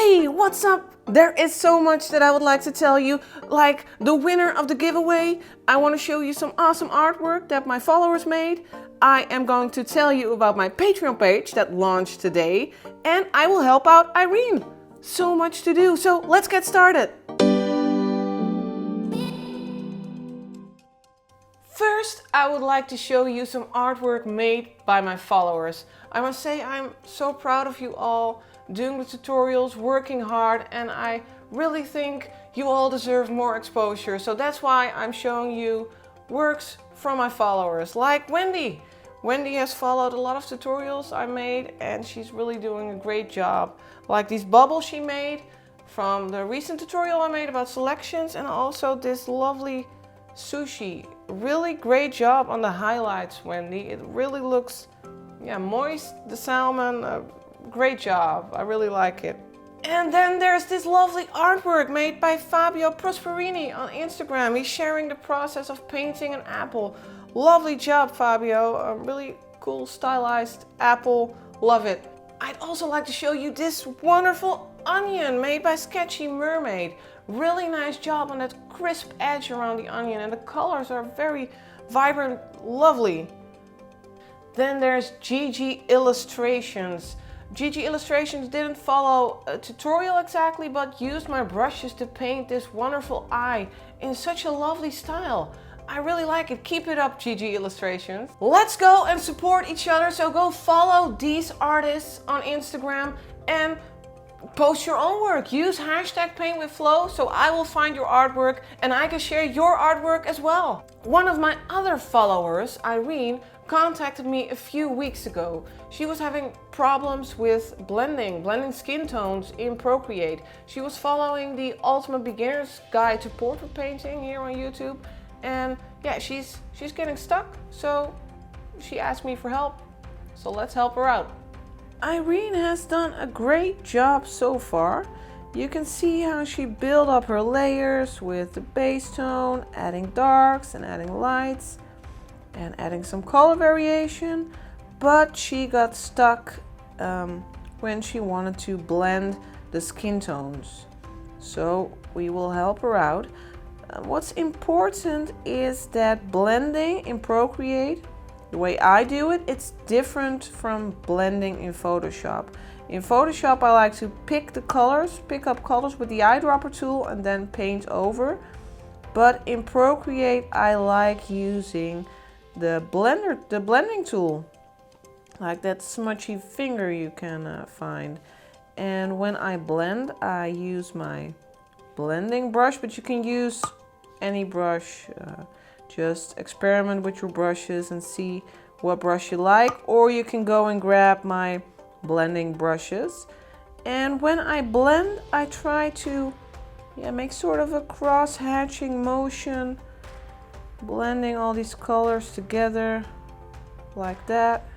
Hey, what's up? There is so much that I would like to tell you, like the winner of the giveaway. I want to show you some awesome artwork that my followers made. I am going to tell you about my Patreon page that launched today, and I will help out Irene. So much to do, so let's get started. First, I would like to show you some artwork made by my followers. I must say I'm so proud of you all, doing the tutorials, working hard, and I really think you all deserve more exposure. So that's why I'm showing you works from my followers, like Wendy. Wendy has followed a lot of tutorials I made, and she's really doing a great job. Like these bubbles she made from the recent tutorial I made about selections, and also this lovely sushi. Really great job on the highlights, Wendy. It really looks, moist, the salmon. Great job. I really like it. And then there's this lovely artwork made by Fabio Prosperini on Instagram. He's sharing the process of painting an apple. Lovely job, Fabio. A really cool stylized apple. Love it. I'd also like to show you this wonderful onion made by Sketchy Mermaid. Really nice job on that crisp edge around the onion, and the colors are very vibrant, lovely. Then there's Gigi Illustrations. Gigi Illustrations didn't follow a tutorial exactly, but used my brushes to paint this wonderful eye in such a lovely style. I really like it. Keep it up, Gigi Illustrations. Let's go and support each other. So go follow these artists on Instagram and post your own work. Use hashtag #PaintWithFlow so I will find your artwork and I can share your artwork as well. One of my other followers, Irene, contacted me a few weeks ago. She was having problems with blending skin tones in Procreate. She was following the Ultimate Beginner's Guide to Portrait Painting here on YouTube, and she's getting stuck, so she asked me for help. So let's help her out. Irene has done a great job so far. You can see how she built up her layers with the base tone, adding darks and adding lights and adding some color variation, but she got stuck when she wanted to blend the skin tones. So we will help her out. What's important is that blending in Procreate, the way I do it, it's different from blending in Photoshop. In Photoshop, I like to pick up colors with the eyedropper tool and then paint over. But in Procreate, I like using the blending tool, like that smudgy finger you can find. And when I blend, I use my blending brush, but you can use any brush. Just experiment with your brushes and see what brush you like, or you can go and grab my blending brushes. And when I blend, I try to make sort of a cross-hatching motion, blending all these colors together like that.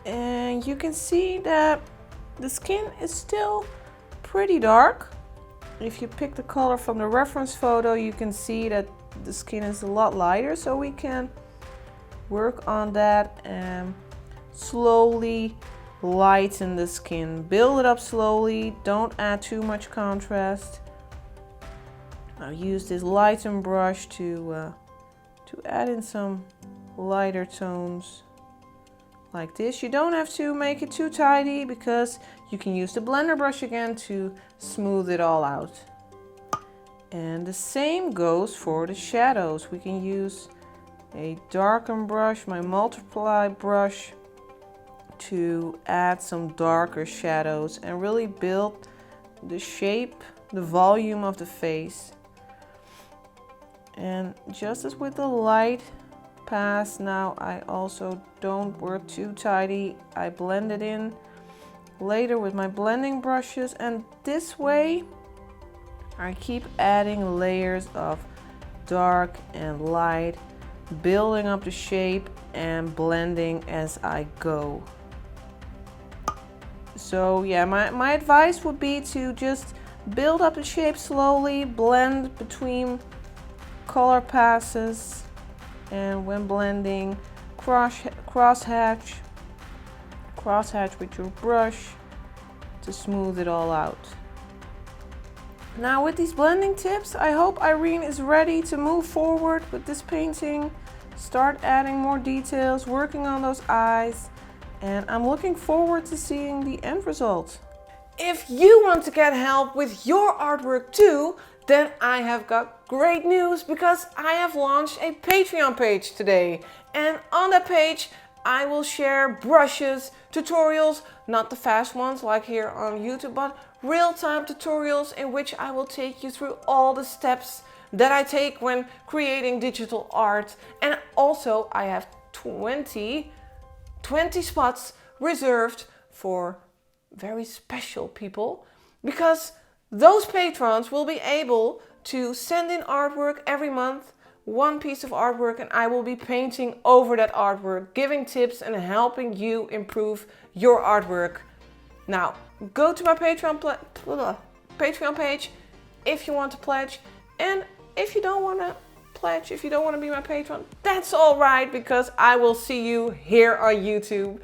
And you can see that the skin is still pretty dark. If you pick the color from the reference photo, you can see that the skin is a lot lighter, so we can work on that and slowly lighten the skin. Build it up slowly, don't add too much contrast. I'll use this lighten brush to add in some lighter tones. Like this. You don't have to make it too tidy because you can use the blender brush again to smooth it all out. And the same goes for the shadows. We can use a darken brush, my multiply brush, to add some darker shadows and really build the shape, the volume of the face. And just as with the light pass, now I also don't work too tidy. I blend it in later with my blending brushes, and this way I keep adding layers of dark and light, building up the shape and blending as I go. So my advice would be to just build up the shape slowly, blend between color passes, and when blending, crosshatch with your brush to smooth it all out. Now with these blending tips, I hope Irene is ready to move forward with this painting, start adding more details, working on those eyes, and I'm looking forward to seeing the end result. If you want to get help with your artwork too, then I have got great news, because I have launched a Patreon page today. And on that page, I will share brushes, tutorials, not the fast ones like here on YouTube, but real-time tutorials in which I will take you through all the steps that I take when creating digital art. And also I have 20 spots reserved for very special people, because those patrons will be able to send in artwork every month, one piece of artwork, and I will be painting over that artwork, giving tips and helping you improve your artwork. Now, go to my Patreon page if you want to pledge, and if you don't want to pledge, if you don't want to be my patron, that's all right, because I will see you here on YouTube.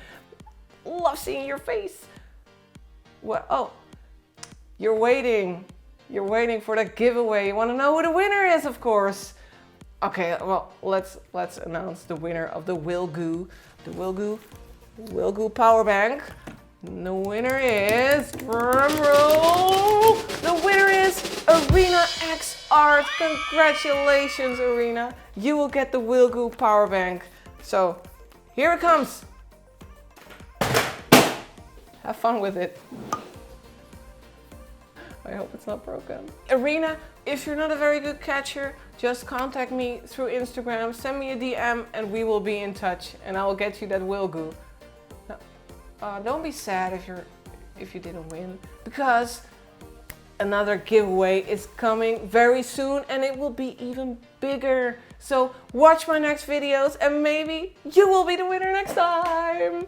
Love seeing your face. What? Oh, you're waiting for the giveaway. You want to know who the winner is, of course. Okay, well, let's announce the winner of the Willgoo power bank. The winner is, drumroll, the winner is Arena X Art. Congratulations, Arena. You will get the Willgoo power bank. So, here it comes. Have fun with it. I hope it's not broken. Irene, if you're not a very good catcher, just contact me through Instagram, send me a DM, and we will be in touch, and I will get you that Willgoo. Now, don't be sad if you didn't win, because another giveaway is coming very soon, and it will be even bigger. So watch my next videos, and maybe you will be the winner next time.